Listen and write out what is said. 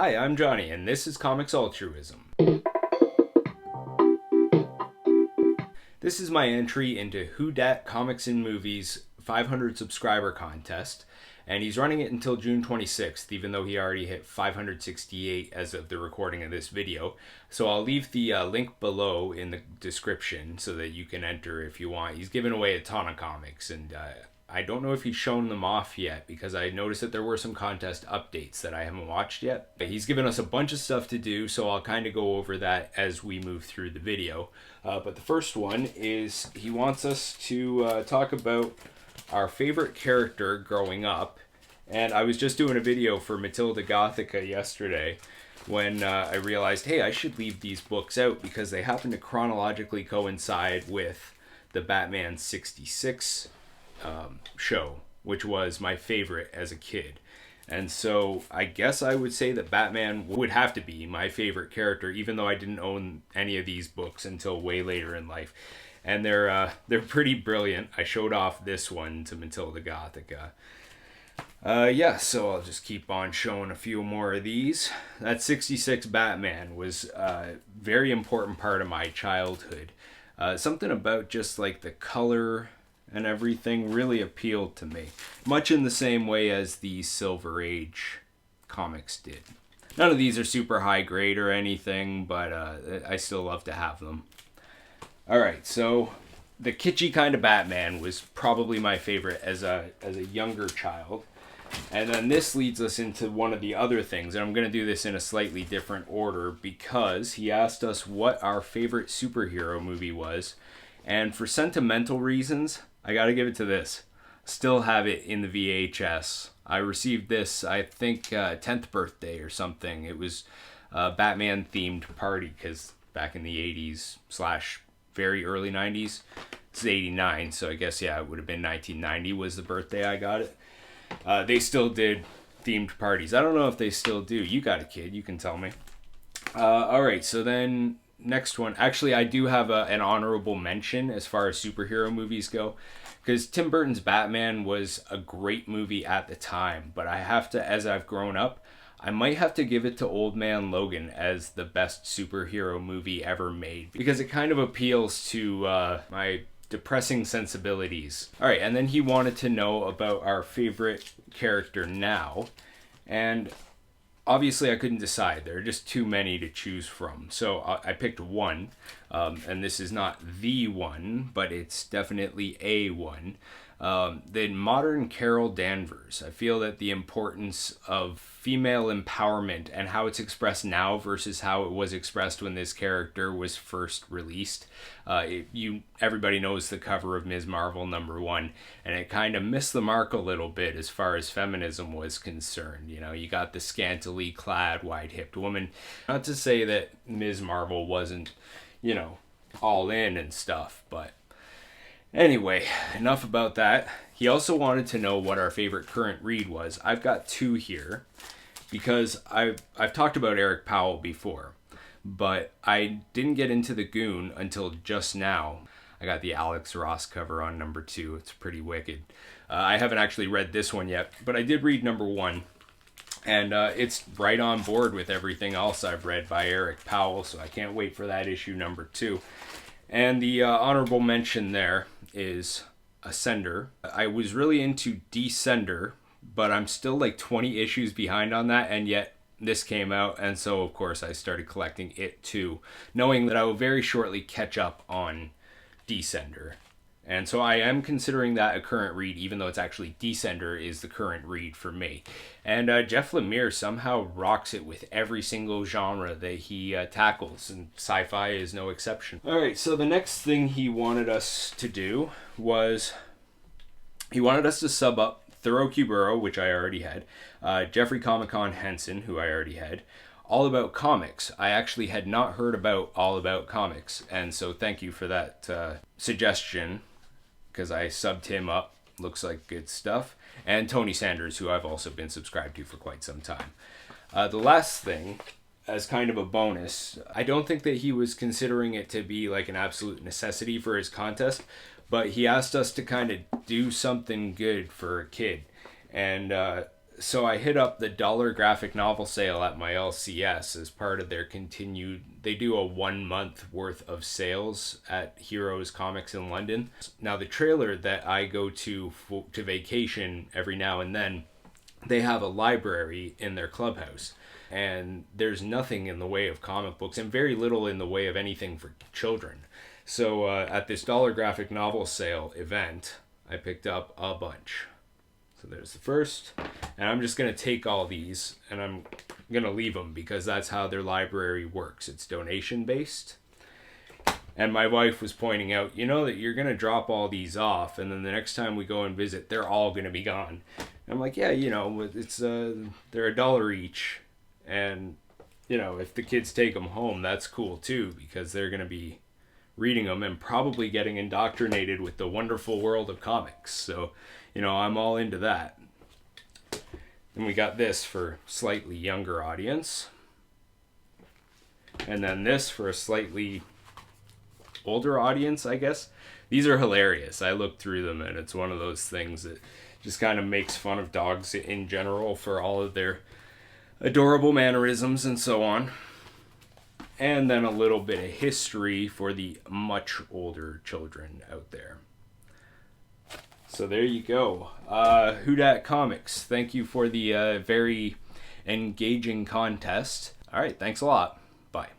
Hi, I'm Johnny, and this is Comics Altruism. This is my entry into WhoDat Comics and Movies 500 subscriber contest, and he's running it until June 26th, even though he already hit 568 as of the recording of this video. So I'll leave the link below in the description so that you can enter if you want. He's giving away a ton of comics, and I don't know if he's shown them off yet because I noticed that there were some contest updates that I haven't watched yet. But he's given us a bunch of stuff to do, so I'll kind of go over that as we move through the video. But the first one is he wants us to talk about our favorite character growing up. And I was just doing a video for Matilda Gothica yesterday when I realized, hey, I should leave these books out because they happen to chronologically coincide with the Batman 66 show, which was my favorite as a kid. And so I guess I would say that Batman would have to be my favorite character, even though I didn't own any of these books until way later in life. And they're pretty brilliant. I showed off this one to Matilda Gothica. So I'll just keep on showing a few more of these. That 66 Batman was a very important part of my childhood. Something about just like the color and everything really appealed to me, much in the same way as the Silver Age comics did. None of these are super high grade or anything, but I still love to have them. Alright, so the kitschy kind of Batman was probably my favorite as a younger child. And then this leads us into one of the other things, and I'm going to do this in a slightly different order because he asked us what our favorite superhero movie was. And for sentimental reasons, I gotta give it to this. Still have it in the VHS. I received this, I think, 10th birthday or something. It was a Batman themed party because back in the 80s / very early 90s, it's 89, so I guess, yeah, it would have been 1990 was the birthday I got it. They still did themed parties. I don't know if they still do. You got a kid, you can tell me. Alright, so then next one. Actually, I do have an honorable mention as far as superhero movies go, because Tim Burton's Batman was a great movie at the time, but I have to, as I've grown up, I might have to give it to Old Man Logan as the best superhero movie ever made, because it kind of appeals to my depressing sensibilities. Alright, and then he wanted to know about our favorite character now, and obviously, I couldn't decide. There are just too many to choose from. So I picked one, and this is not the one, but it's definitely a one. The modern Carol Danvers. I feel that the importance of female empowerment and how it's expressed now versus how it was expressed when this character was first released. Everybody knows the cover of Ms. Marvel #1, and it kind of missed the mark a little bit as far as feminism was concerned. You know, you got the scantily clad, wide-hipped woman. Not to say that Ms. Marvel wasn't, all in and stuff, but anyway, enough about that. He also wanted to know what our favorite current read was. I've got two here because I've talked about Eric Powell before, but I didn't get into the Goon until just now. I got the Alex Ross cover on #2. It's pretty wicked. I haven't actually read this one yet, but I did read #1. And it's right on board with everything else I've read by Eric Powell, so I can't wait for that issue #2. And the honorable mention there is Ascender. I was really into Descender, but I'm still like 20 issues behind on that, and yet this came out, and so of course I started collecting it too, knowing that I will very shortly catch up on Descender. And so I am considering that a current read, even though it's actually Descender is the current read for me. And Jeff Lemire somehow rocks it with every single genre that he tackles, and sci-fi is no exception. Alright, so the next thing he wanted us to do was he wanted us to sub up Thorough Kuburo, which I already had, Jeffrey Comic-Con Henson, who I already had, All About Comics. I actually had not heard about All About Comics, and so thank you for that suggestion, because I subbed him up. Looks like good stuff. And Tony Sanders, who I've also been subscribed to for quite some time. The last thing, as kind of a bonus, I don't think that he was considering it to be like an absolute necessity for his contest, but he asked us to kind of do something good for a kid. And So I hit up the dollar graphic novel sale at my LCS as part of their continued. They do a 1 month worth of sales at Heroes Comics in London. Now the trailer that I go to vacation every now and then, they have a library in their clubhouse, and there's nothing in the way of comic books and very little in the way of anything for children. So at this dollar graphic novel sale event, I picked up a bunch. So there's the first, and I'm just going to take all these and I'm going to leave them because that's how their library works. It's donation based. And my wife was pointing out, you know, that you're going to drop all these off, and then the next time we go and visit, they're all going to be gone. And I'm like, yeah, you know, it's they're $1 each, and you know, if the kids take them home, that's cool too, because they're going to be reading them and probably getting indoctrinated with the wonderful world of comics. So, you know, I'm all into that. And we got this for slightly younger audience. And then this for a slightly older audience, I guess. These are hilarious. I looked through them, and it's one of those things that just kind of makes fun of dogs in general for all of their adorable mannerisms and so on. And then a little bit of history for the much older children out there. So there you go. WhoDat Comics. Thank you for the very engaging contest. All right, thanks a lot. Bye.